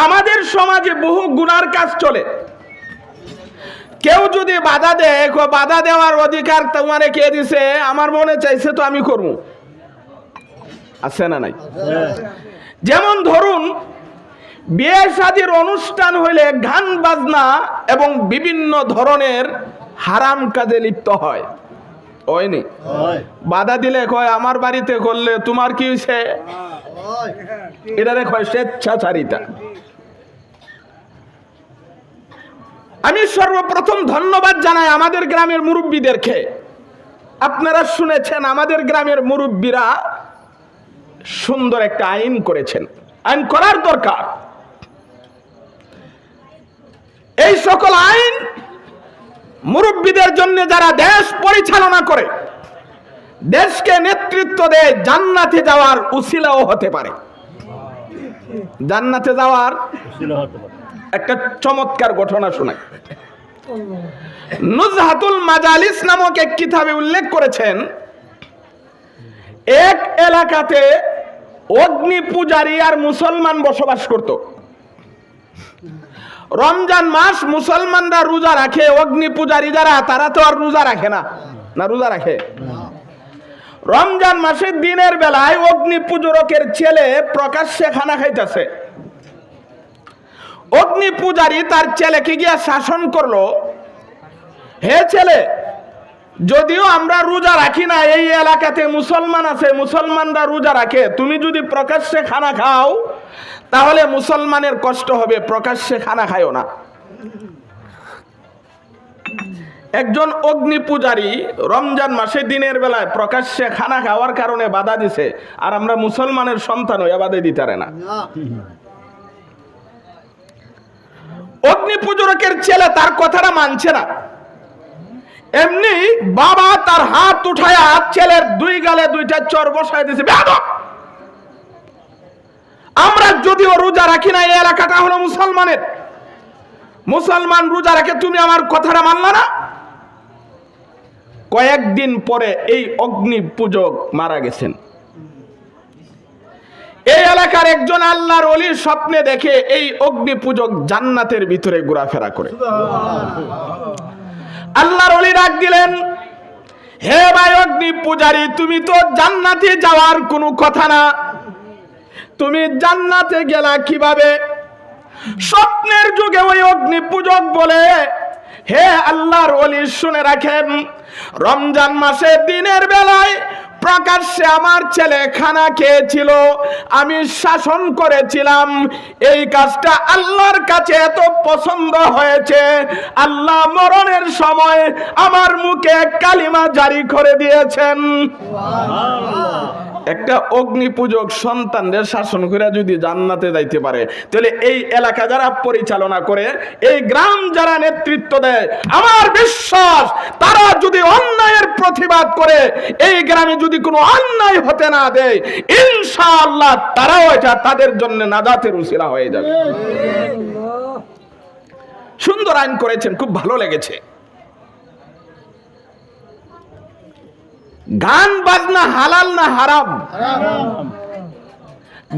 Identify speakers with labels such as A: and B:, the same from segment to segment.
A: আমাদের সমাজে বহু গুনার কাজ চলে। কেউ যদি বাধা দেয়, বাধা দেওয়ার অধিকার তোমারে কে দিছে? আমার মনে চাইছে তো আমি করব, আছে না নাই? যেমন ধরুন, বিয়ে শাদীর অনুষ্ঠান হইলে গান বাজনা এবং বিভিন্ন ধরনের হারাম কাজে লিপ্ত হয়, হয়নি? বাধা দিলে কয় আমার বাড়িতে করলে তোমার কি হইছে? এটারে কয় স্বেচ্ছাচারিতা। আমি সর্বপ্রথম ধন্যবাদ জানাই আমাদের গ্রামের মুরব্বীদেরকে। আপনারা শুনেছেন আমাদের গ্রামের মুরব্বীরা সুন্দর একটা আইন করেছেন, আইন করার দরকার। এই সকল আইন মুরব্বীদের জন্য যারা দেশ পরিচালনা করে, দেশকে নেতৃত্ব দেয়, জান্নাতে যাওয়ার উসিলাও হতে পারে। জান্নাতে যাওয়ার একটা চমৎকার ঘটনা শোনাই। নুজহাতুল মাজালিস নামক এক কিতাবে উল্লেখ করেছেন, এক এলাকাতে অগ্নি পূজারী আর মুসলমান বসবাস করত। রমজান মাস মুসলমানরা রোজা রাখে, অগ্নি পূজারী যারা তারা তো আর রোজা রাখে না। না রোজা রাখে? রমজান মাসের দিনের বেলায় অগ্নি পূজকের ছেলে প্রকাশ্যে খানা খাইতেছে। অগ্নি পূজারী তার ছেলেকে গিয়া শাসন করলো, হে ছেলে, যদিও আমরা রোজা রাখি না, এই এলাকাতে মুসলমান আছে, মুসলমানরা রোজা রাখে, তুমি যদি প্রকাশ্যে খানা খাও তাহলে মুসলমানের কষ্ট হবে, প্রকাশ্যে খানা খায়ও না। একজন অগ্নি পূজারী রমজান মাসে দিনের বেলায় প্রকাশ্যে খানা খাওয়ার কারণে বাধা দিছে, আর আমরা মুসলমানের সন্তান হয়ে বাধা দিতে পারে না। অগ্নি পূজকের ছেলে তার কথাটা মানছে না। এমনি বাবা তার হাত উঠায়া ছেলের দুই গালে দুইটা চর বসায় দিয়েছে। আমরা যদিও রোজা রাখি না, এই এলাকাটা হলো মুসলমানের, মুসলমান রোজা রাখে, তুমি আমার কথাটা মানলা না। কয়েকদিন পরে এই অগ্নি পূজক মারা গেছেন। এই এলাকার একজন আল্লাহর ওলির স্বপ্নে দেখে এই অগ্নি পূজক জান্নাতের ভিতরে ঘোরাফেরা করে। আল্লাহর ওলি ডাক দিলেন, হে ভাই অগ্নি পূজারী, তুমি তো জান্নাতে যাওয়ার কোনো কথা না, তুমি জান্নাতে গেলা কিভাবে? স্বপ্নের যুগে ওই অগ্নি পূজক বলে, হে আল্লাহর ওলি শুনে রাখেন, রমজান মাসে দিনের বেলায় প্রকাশ্যে আমার ছেলে খানা খেয়েছিল, আমি শাসন করেছিলাম, এই কাজটা আল্লাহর কাছে এত পছন্দ হয়েছে, আল্লাহ মরণের সময় আমার মুখে কালিমা জারি করে দিয়েছেন। একটা অগ্নি পূজক সন্তানদের শাসন করে যদি জান্নাতে যাইতে পারে, তাহলে এই এলাকা যারা পরিচালনা করে, এই গ্রাম যারা নেতৃত্ব দেয়, আমার বিশ্বাস তারা যদি অন্যায়ের প্রতিবাদ করে, এই গ্রামে যদি কোনো অন্যায় হতে না দেয়, ইনশাআল্লাহ তারাও এটা তাদের জন্য নাজাতের উসিলা হয়ে যাবে। সুন্দর আইন করেছেন, খুব ভালো লেগেছে। গান বাজনা হালাল না হারাম?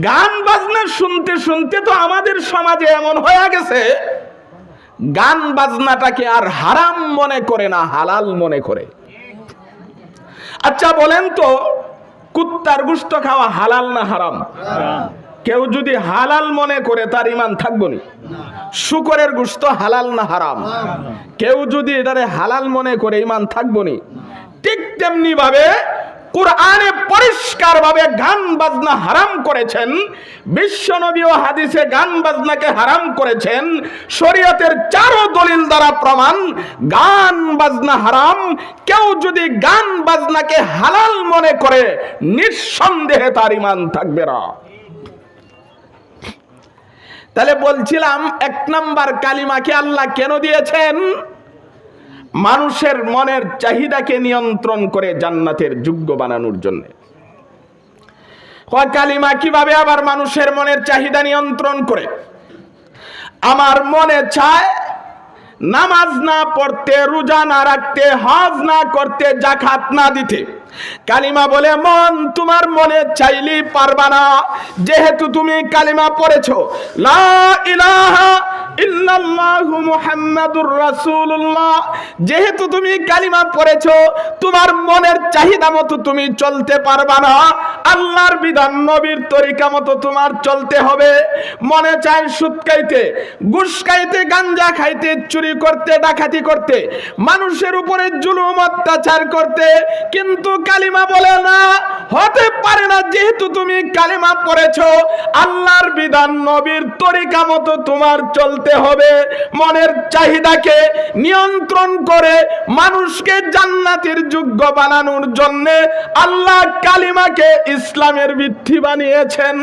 A: গান বাজনা শুনতে শুনতে তো আমাদের সমাজে এমন হয়ে গেছে, গান বাজনাটাকে আর হারাম মনে করে না, হালাল মনে করে। আচ্ছা বলেন তো, কুত্তার গোশত খাওয়া হালাল না হারাম? কেউ যদি হালাল মনে করে তার ঈমান থাকবে না। শুকরের গোশত হালাল না হারাম? কেউ যদি এটারে হালাল মনে করে ঈমান থাকবে না। ঠিক তেমনি ভাবে কুরআনে পরিষ্কার ভাবে গান বাজনা হারাম করেছেন, বিশ্বনবী ও হাদিসে গান বাজনাকে হারাম করেছেন, শরীয়তের চারো দলিল দ্বারা প্রমাণ গান বাজনা হারাম। কেউ যদি গান বাজনাকে হালাল মনে করে, নিঃসন্দেহে তার ঈমান থাকবে না। তাহলে বলছিলাম, এক নাম্বার কালিমাকে আল্লাহ কেন দিয়েছেন? মানুষের মনের চাহিদাকে নিয়ন্ত্রণ করে জান্নাতের যোগ্য বানানোর জন্য। কালিমা কিভাবে আবার মানুষের মনের চাহিদা নিয়ন্ত্রণ করে? আমার মনে চায় নামাজ না পড়তে, রোজা না রাখতে, হজ না করতে, যাকাত না দিতে, কালিমা বলে মন তোমার মনে চাইলেই পারবা না, যেহেতু তুমি কালিমা পড়েছো লা ইলাহা ইল্লাল্লাহু মুহাম্মাদুর রাসূলুল্লাহ, যেহেতু তুমি কালিমা পড়েছো তোমার মনের চাহিদা মতো তুমি চলতে পারবা না, আল্লাহর বিধান নবীর তরিকা মতো তোমার চলতে হবে। মনে চায় সুদ খাইতে, ঘুষ খাইতে, গাঞ্জা খাইতে, চুরি করতে, ডাকাতি করতে, মানুষের উপরে জুলুম অত্যাচার করতে, কিন্তু কালিমা বলে না, হতে পারে না। যেহেতু তুমি কালিমা পড়েছো আল্লাহর বিধান নবীর তরিকা মতো তোমার চলতে হবে। মনের চাহিদাকে নিয়ন্ত্রণ করে মানুষকে জান্নাতের যোগ্য বানানোর জন্য আল্লাহ কালিমাকে ইসলামের ভিত্তি বানিয়েছেন।